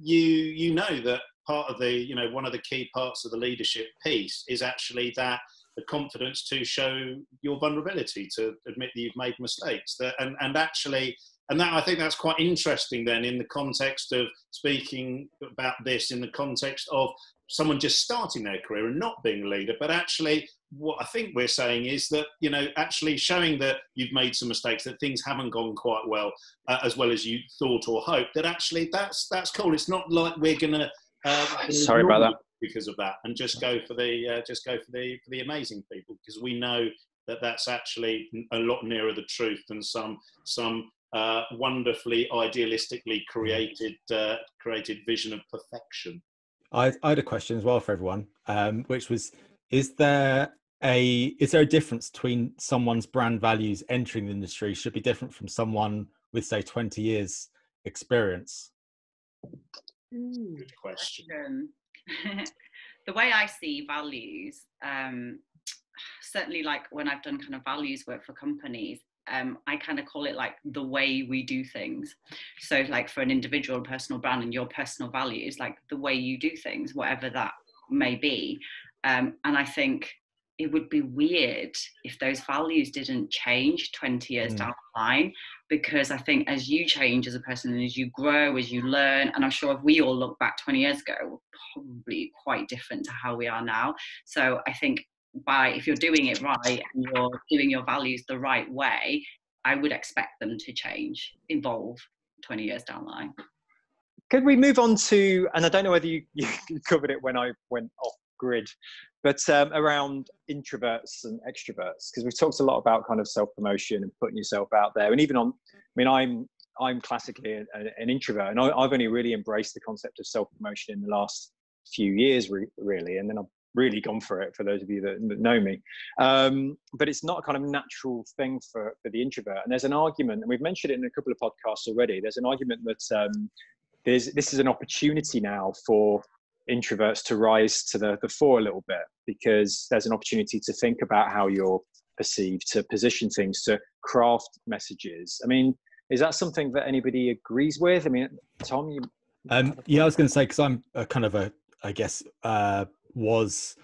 You know that part of the, one of the key parts of the leadership piece is actually that the confidence to show your vulnerability, to admit that you've made mistakes, and that I think that's quite interesting then in the context of speaking about this in the context of someone just starting their career and not being a leader, but actually what I think we're saying is that, actually showing that you've made some mistakes, that things haven't gone quite well as you thought or hoped, that actually that's cool. It's not like we're going to... Sorry about that. because of that, and just go for the amazing people, because we know that that's actually a lot nearer the truth than some wonderfully idealistically created vision of perfection. I had a question as well for everyone, which was: is there a difference between someone's brand values entering the industry should be different from someone with, say, 20 years experience? Good question. The way I see values, certainly like when I've done kind of values work for companies, I kind of call it like the way we do things. So like for an individual personal brand and your personal values, like the way you do things, whatever that may be. And I think it would be weird if those values didn't change 20 years down the line, because I think as you change as a person and as you grow, as you learn, and I'm sure if we all look back 20 years ago, we're probably quite different to how we are now. So I think if you're doing it right and you're doing your values the right way, I would expect them to change, evolve 20 years down the line. Could we move on to, and I don't know whether you covered it when I went off grid, but around introverts and extroverts, because we've talked a lot about kind of self-promotion and putting yourself out there, and even on, I mean, I'm classically an introvert, and I've only really embraced the concept of self-promotion in the last few years, really, and then I've really gone for it, for those of you that know me. But it's not a kind of natural thing for the introvert. And there's an argument, and we've mentioned it in a couple of podcasts already, there's an argument that this is an opportunity now for introverts to rise to the fore a little bit, because there's an opportunity to think about how you're perceived, to position things, to craft messages. I mean, is that something that anybody agrees with? I mean, Tom, you... Yeah, I was going to say, because I'm a kind of was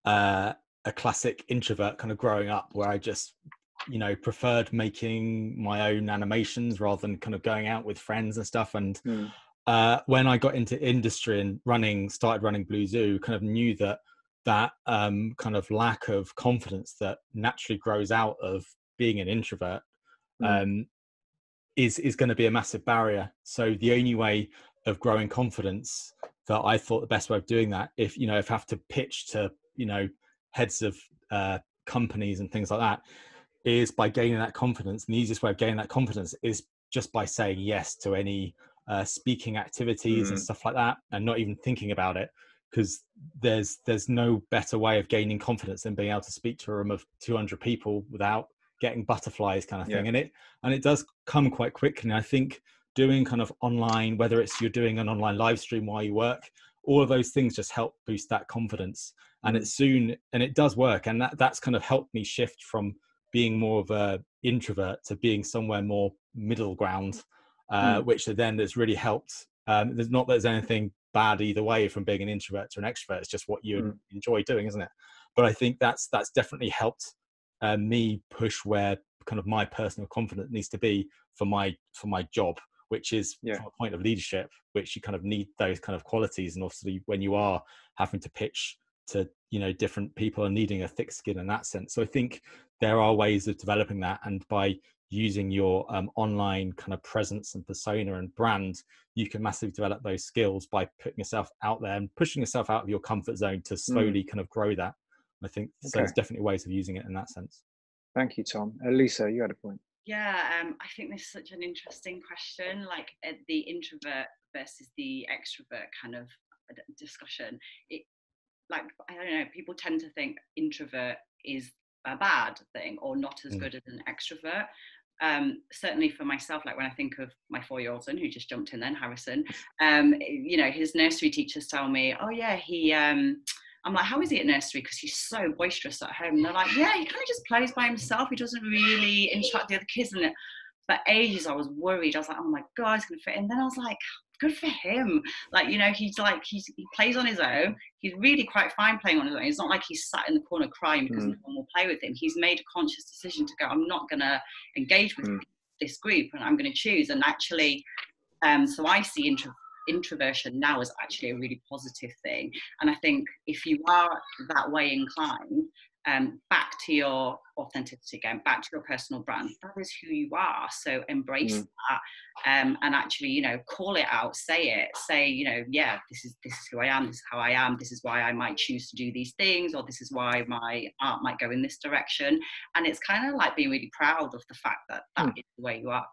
a classic introvert kind of growing up, where I just, preferred making my own animations rather than kind of going out with friends and stuff. And when I got into industry and started running Blue Zoo, kind of knew that kind of lack of confidence that naturally grows out of being an introvert is going to be a massive barrier. So the only way of growing confidence, that I thought the best way of doing that, if I have to pitch to heads of companies and things like that, is by gaining that confidence. And the easiest way of gaining that confidence is just by saying yes to any speaking activities and stuff like that, and not even thinking about it, because there's no better way of gaining confidence than being able to speak to a room of 200 people without getting butterflies, kind of thing. And it does come quite quickly. And I think doing kind of online, whether it's you're doing an online live stream while you work, all of those things just help boost that confidence. And it does work. And that's kind of helped me shift from being more of a introvert to being somewhere more middle ground, which then has really helped. There's not that there's anything bad either way from being an introvert to an extrovert. It's just what you enjoy doing, isn't it? But I think that's definitely helped me push where kind of my personal confidence needs to be for my job, which is from a point of leadership, which you kind of need those kind of qualities. And obviously when you are having to pitch to different people and needing a thick skin in that sense. So I think there are ways of developing that, and by using your online kind of presence and persona and brand, you can massively develop those skills by putting yourself out there and pushing yourself out of your comfort zone to slowly kind of grow that. I think so. There's definitely ways of using it in that sense. Thank you, Tom. Lisa, you had a point. Yeah, I think this is such an interesting question, like the introvert versus the extrovert kind of discussion. Like, I don't know, people tend to think introvert is a bad thing or not as good as an extrovert. Certainly for myself, like when I think of my 4-year-old son who just jumped in then, Harrison, his nursery teachers tell me, oh yeah, I'm like, how is he at nursery? Because he's so boisterous at home. And they're like, yeah, he kind of just plays by himself. He doesn't really interact with the other kids. And for ages, I was worried. I was like, oh my God, he's going to fit in. Then I was like, good for him. Like, he plays on his own. He's really quite fine playing on his own. It's not like he's sat in the corner crying because no one will play with him. He's made a conscious decision to go, I'm not going to engage with this group, and I'm going to choose. And actually, so I see introversion now is actually a really positive thing. And I think if you are that way inclined, back to your authenticity again, back to your personal brand. That is who you are. So embrace that, and actually, you know, call it out, say, you know, yeah, this is who I am, this is how I am, this is why I might choose to do these things, or this is why my art might go in this direction. And it's kind of like being really proud of the fact that that is the way you are.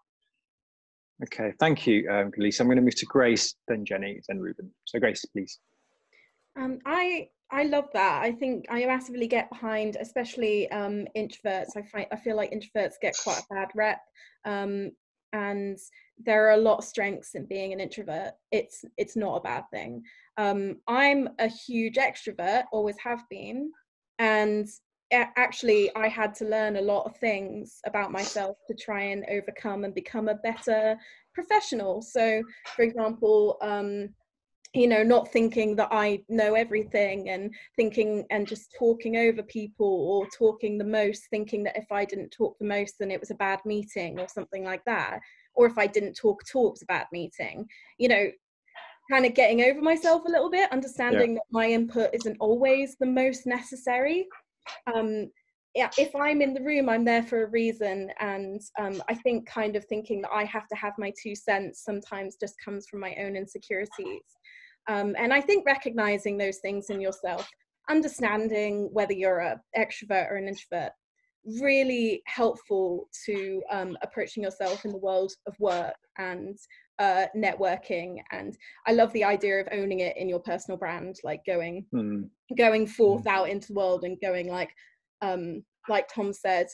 Okay, thank you, Lisa. I'm going to move to Grace, then Jenny, then Reuben. So Grace, please. I love that. I think I massively get behind, especially introverts. I feel like introverts get quite a bad rep, and there are a lot of strengths in being an introvert. It's not a bad thing. I'm a huge extrovert, always have been, and actually I had to learn a lot of things about myself to try and overcome and become a better professional. So, for example, you know, not thinking that I know everything, and thinking and just talking over people, or talking the most, thinking that if I didn't talk the most, then it was a bad meeting or something like that. Or if I didn't talk at all, it was a bad meeting. You know, kind of getting over myself a little bit, understanding that my input isn't always the most necessary. Yeah, if I'm in the room, I'm there for a reason. And I think kind of thinking that I have to have my 2 cents sometimes just comes from my own insecurities. And I think recognizing those things in yourself, understanding whether you're an extrovert or an introvert, really helpful to approaching yourself in the world of work and networking. And I love the idea of owning it in your personal brand, like going forth out into the world and going like Tom said,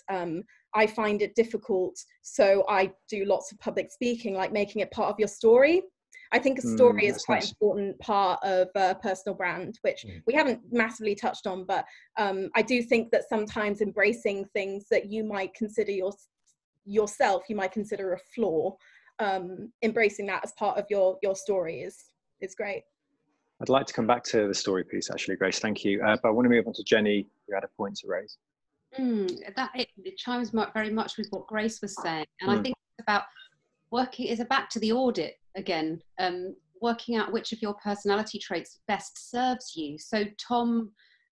I find it difficult, so I do lots of public speaking, like making it part of your story. I think a story is quite an important part of personal brand, which we haven't massively touched on, but I do think that sometimes embracing things that you might consider yourself, you might consider a flaw, embracing that as part of your story is great. I'd like to come back to the story piece, actually, Grace, thank you. But I want to move on to Jenny, who had a point to raise. It chimes very much with what Grace was saying. And I think it's about back to the audit again, working out which of your personality traits best serves you. So Tom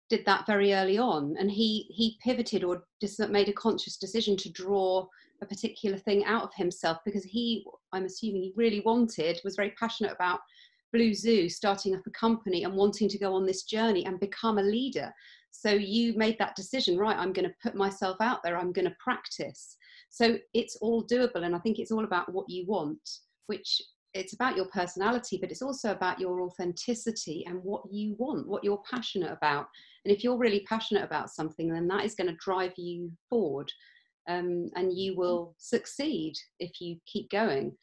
did that very early on, and he pivoted or made a conscious decision to draw a particular thing out of himself, because I'm assuming he really was very passionate about Blue Zoo, starting up a company and wanting to go on this journey and become a leader. So you made that decision, right? I'm going to put myself out there. I'm going to practice. So it's all doable. And I think it's all about what you want, which it's about your personality, but it's also about your authenticity and what you want, what you're passionate about. And if you're really passionate about something, then that is going to drive you forward, and you will succeed if you keep going.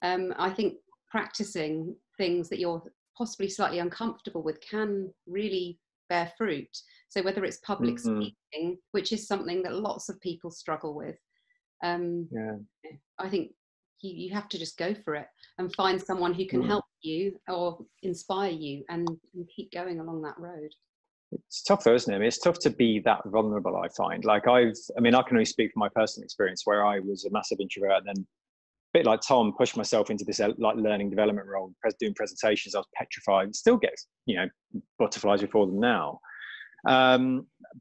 I think practicing things that you're possibly slightly uncomfortable with can really bear fruit. So whether it's public speaking, which is something that lots of people struggle with, I think you have to just go for it and find someone who can help you or inspire you and keep going along that road. It's tough though, isn't it? I mean, it's tough to be that vulnerable, I find. Like I can only speak from my personal experience, where I was a massive introvert, and then a bit like Tom, pushed myself into this like learning development role, doing presentations. I was petrified. Still get, butterflies before them now.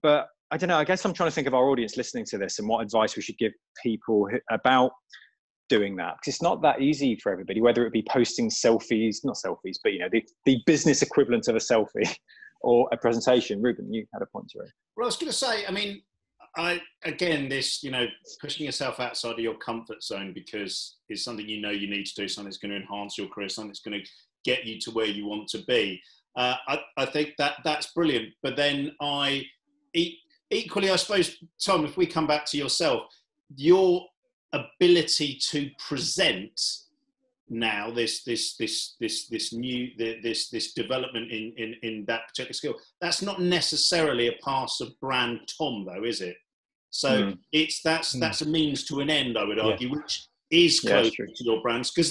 But I don't know, I guess I'm trying to think of our audience listening to this and what advice we should give people about doing that, because it's not that easy for everybody, whether it be posting selfies, not selfies, but the business equivalent of a selfie or a presentation. Reuben, you had a point to raise. Well, I was going to say, I mean, this, pushing yourself outside of your comfort zone, because it's something you need to do, something that's going to enhance your career, something that's going to get you to where you want to be. I think that's brilliant. But then equally, I suppose, Tom, if we come back to yourself, your ability to present now this development in that particular skill, that's not necessarily a pass of brand Tom, though, is it? So that's a means to an end, I would argue, which is close to your brands, because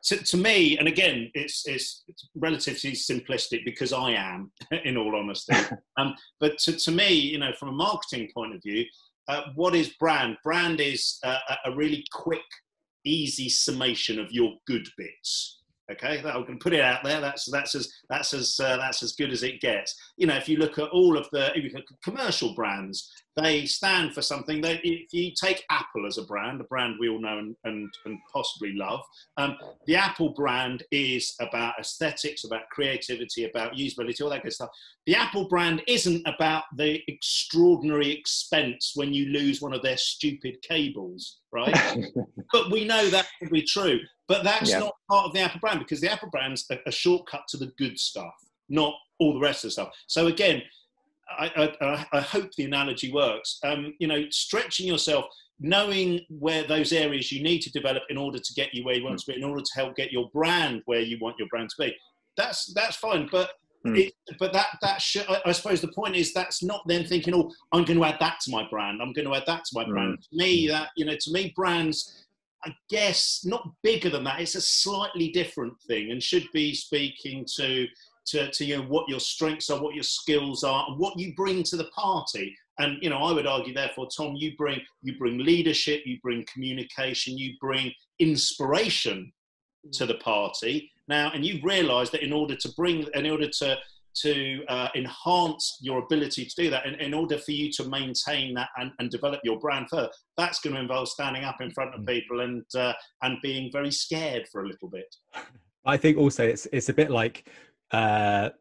to me, and again, it's relatively simplistic because I am, in all honesty. But to me, from a marketing point of view, what is brand? Brand is a really quick, easy summation of your good bits. Okay, I'm going to put it out there. That's as good as it gets. You know, if you look at all of the commercial brands, they stand for something. If you take Apple as a brand we all know and possibly love, the Apple brand is about aesthetics, about creativity, about usability, all that good stuff. The Apple brand isn't about the extraordinary expense when you lose one of their stupid cables, right? But we know that to be true. But that's not part of the Apple brand, because the Apple brand's a shortcut to the good stuff, not all the rest of the stuff. So again, I hope the analogy works. You know, stretching yourself, knowing where those areas you need to develop in order to get you where you want to be, in order to help get your brand where you want your brand to be. That's fine, but that should, I suppose the point is, that's not then thinking, oh, I'm going to add that to my brand. I'm going to add that to my brand. To me, to me, brands, I guess, not bigger than that. It's a slightly different thing, and should be speaking to you know, what your strengths are, what your skills are, and what you bring to the party. And you know, I would argue, therefore, Tom, you bring leadership, you bring communication, you bring inspiration to the party now, and you've realised that in order to enhance your ability to do that, and in order for you to maintain that and develop your brand further, that's going to involve standing up in front of people and being very scared for a little bit. I think also it's a bit like the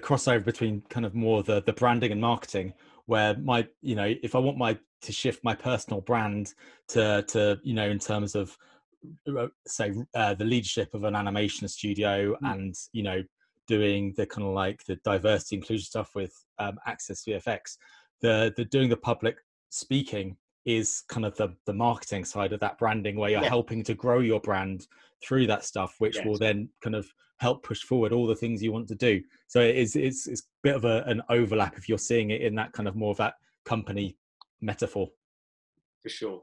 crossover between kind of more the branding and marketing, where if I want to shift my personal brand to you know, in terms of say the leadership of an animation studio, and you know, doing the kind of like the diversity inclusion stuff with Access VFX, the doing the public speaking is kind of the marketing side of that branding, where you're helping to grow your brand through that stuff, which will then kind of help push forward all the things you want to do. So it's a bit of an overlap if you're seeing it in that kind of more of that company metaphor. For sure.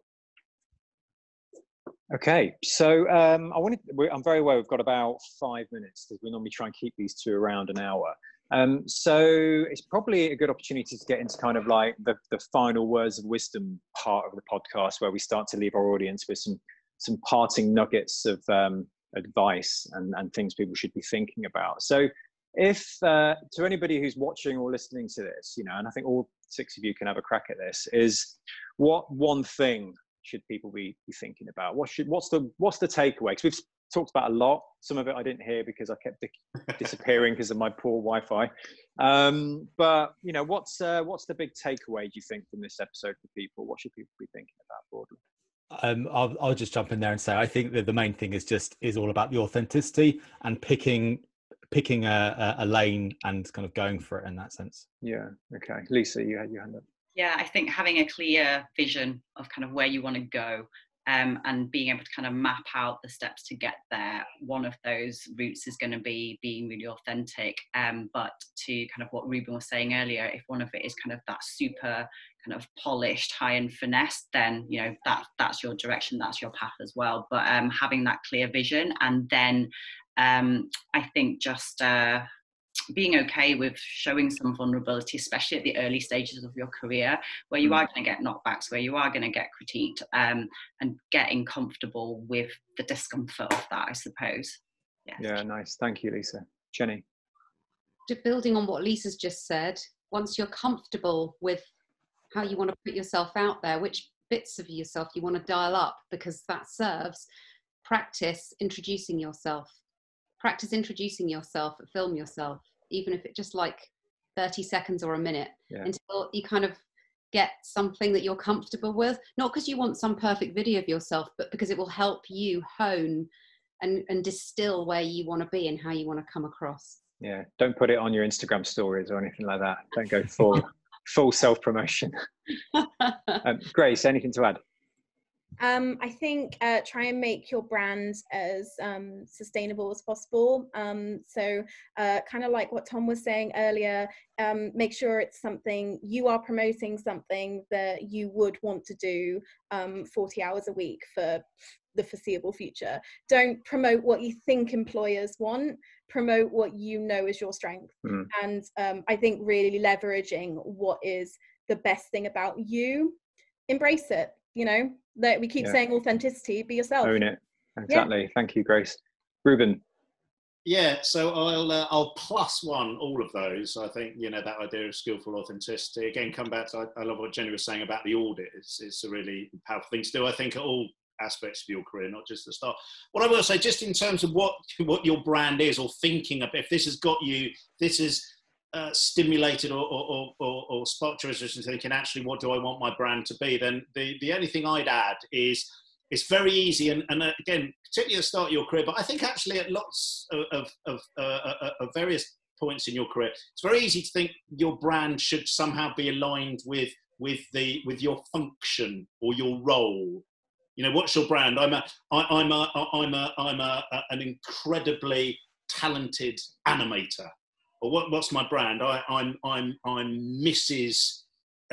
Okay, so I'm very aware we've got about 5 minutes, because we normally try and keep these to around an hour. So it's probably a good opportunity to get into kind of like the final words of wisdom part of the podcast, where we start to leave our audience with some parting nuggets of advice and things people should be thinking about. So if to anybody who's watching or listening to this, you know, and I think all 6 of you can have a crack at this, is what one thing should people be thinking about? What's the takeaway? Because we've talked about a lot. Some of it I didn't hear because I kept disappearing because of my poor Wi-Fi. But you know, what's the big takeaway, do you think, from this episode for people? What should people be thinking about broadly? I'll just jump in there and say, I think that the main thing is all about the authenticity and picking a lane and kind of going for it in that sense. Yeah. Okay. Lisa, you had your hand up. Yeah, I think having a clear vision of kind of where you want to go, and being able to kind of map out the steps to get there. One of those routes is going to be being really authentic. But to kind of what Reuben was saying earlier, if one of it is kind of that super kind of polished, high-end finesse, then you know that's your direction, that's your path as well. But having that clear vision, and then I think just being okay with showing some vulnerability, especially at the early stages of your career, where you are going to get knockbacks, where you are going to get critiqued, and getting comfortable with the discomfort of that, I suppose. Yeah, nice. Thank you, Lisa. Jenny? Just building on what Lisa's just said, once you're comfortable with how you want to put yourself out there, which bits of yourself you want to dial up, because that serves, practice introducing yourself. Practice introducing yourself, film yourself, even if it's just like 30 seconds or a minute, until you kind of get something that you're comfortable with. Not because you want some perfect video of yourself, but because it will help you hone and distill where you want to be and how you want to come across. Yeah, don't put it on your Instagram stories or anything like that. Don't go full self-promotion. Grace, anything to add? I think try and make your brand as sustainable as possible. So kind of like what Tom was saying earlier, make sure it's something you are promoting, something that you would want to do 40 hours a week for the foreseeable future. Don't promote what you think employers want, promote what you know is your strength. And I think really leveraging what is the best thing about you, embrace it. You know, that we keep saying authenticity, be yourself. Own it. Exactly. Thank you, Grace. Reuben? Yeah, so I'll +1 all of those. I think, you know, that idea of skillful authenticity. Again, come back to, I love what Jenny was saying about the audit. It's a really powerful thing to do, I think, at all aspects of your career, not just the start. What I will say, just in terms of what your brand is, or thinking of, if this has got you, this is stimulated or sparked your interest in thinking, actually, what do I want my brand to be? Then the only thing I'd add is, it's very easy, and again, particularly at the start of your career, but I think actually at lots of various points in your career, it's very easy to think your brand should somehow be aligned with your function or your role. You know, what's your brand? I'm an incredibly talented animator. Or what's my brand? I'm Mrs.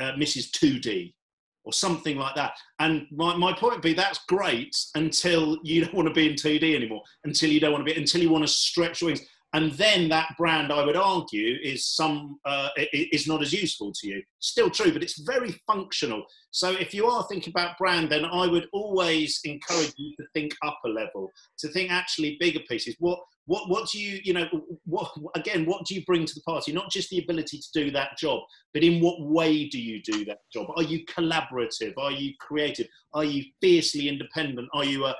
2D. Or something like that. And my point would be, that's great until you don't want to be in 2D anymore, until you want to stretch your wings. And then that brand, I would argue, is not as useful to you. Still true, but it's very functional. So if you are thinking about brand, then I would always encourage you to think up a level, to think actually bigger pieces. What do you what do you bring to the party? Not just the ability to do that job, but in what way do you do that job? Are you collaborative? Are you creative? Are you fiercely independent? Are you a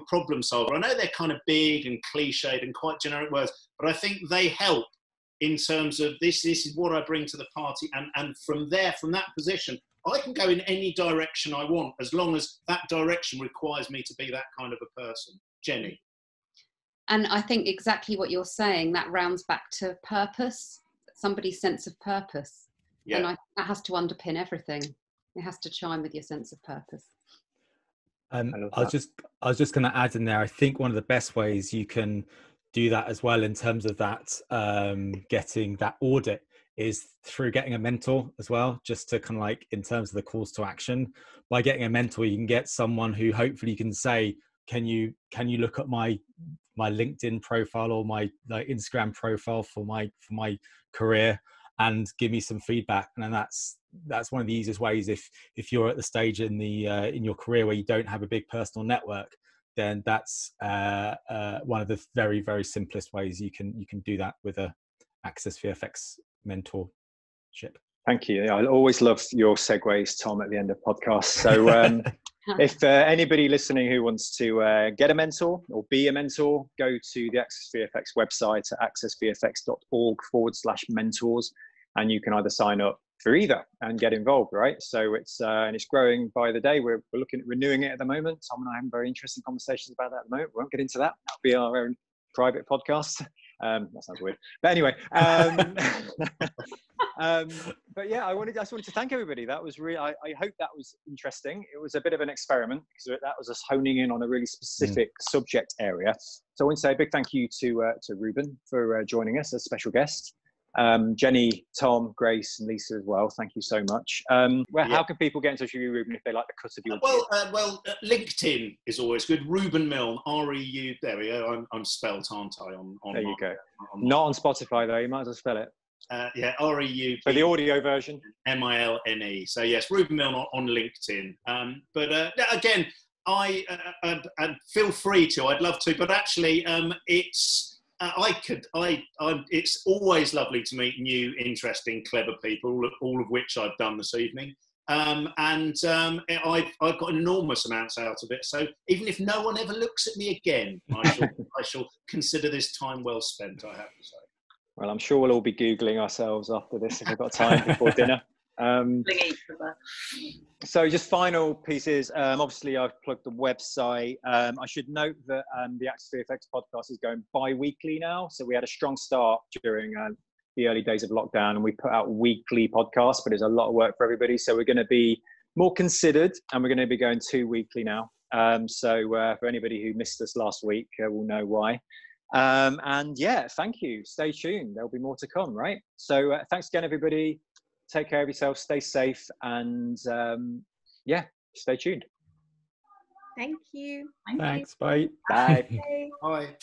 problem solver? I know they're kind of big and cliched and quite generic words, but I think they help in terms of this is what I bring to the party. And from that position, I can go in any direction I want, as long as that direction requires me to be that kind of a person. Jenny? And I think exactly what you're saying, that rounds back to purpose, somebody's sense of purpose. Yeah. And that has to underpin everything. It has to chime with your sense of purpose. I was just going to add in there, I think one of the best ways you can do that as well, in terms of that, getting that audit, is through getting a mentor as well, just to kind of like, in terms of the calls to action. By getting a mentor, you can get someone who hopefully can say, can you look at my LinkedIn profile or my Instagram profile for my career and give me some feedback. And then that's one of the easiest ways. If you're at the stage in your career where you don't have a big personal network, then that's one of the very, very simplest ways you can do that with a Access VFX mentorship. Thank you. I always love your segues, Tom, at the end of podcasts. So if anybody listening who wants to get a mentor or be a mentor, go to the Access VFX website at accessvfx.org/mentors, and you can either sign up for either and get involved, right? So it's growing by the day. We're looking at renewing it at the moment. Tom and I are having very interesting conversations about that at the moment. We won't get into that. That'll be our own private podcast. That sounds weird, but anyway. But yeah, I just wanted to thank everybody. That was really, I hope that was interesting. It was a bit of an experiment, because that was us honing in on a really specific subject area. So I want to say a big thank you to Reuben for joining us as special guest. Jenny, Tom, Grace, and Lisa as well. Thank you so much. How can people get in touch with you, Reuben, if they like the cut of your LinkedIn is always good. Reuben Milne, R-E-U. There we go. I'm spelt, aren't I? There you go. Not on Spotify though. You might as well spell it. R-E-U. For the audio version. M-I-L-N-E. So yes, Reuben Milne on LinkedIn. But again, I feel free to. I'd love to. But actually, it's always lovely to meet new, interesting, clever people, all of which I've done this evening. I've got enormous amounts out of it. So even if no one ever looks at me again, I shall consider this time well spent, I have to say. Well, I'm sure we'll all be Googling ourselves after this if we've got time before dinner. So just final pieces. Obviously, I've plugged the website. I should note that the Access VFX podcast is going bi-weekly now. So we had a strong start during the early days of lockdown, and we put out weekly podcasts, but it's a lot of work for everybody. So we're going to be more considered, and we're going to be going 2 weekly now. So for anybody who missed us last week, will know why. And yeah, thank you. Stay tuned. There'll be more to come, right? So thanks again, everybody. Take care of yourself, stay safe, and yeah, stay tuned. Thank you. Thanks. Bye. Bye. Bye.